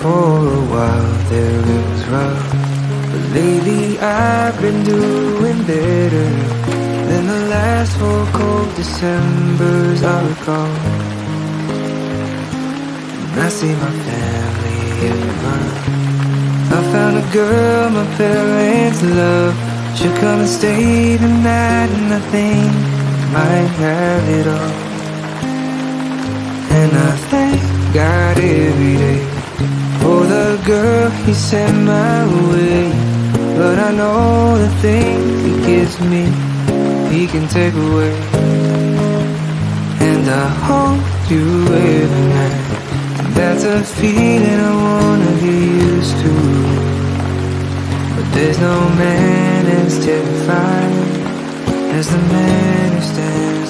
For a while there it was rough, but lately I've been doing better than the last 4 cold Decembers I recall. And I see my family every month. I found a girl my parents love. She'll come and stay the night, and I think I might have it all. And I thank God every day for the girl He sent my way. But I know the things He gives me, He can take away. And I hold you every night, and that's a feeling I wanna get used to. But there's no man as terrified as the man who stands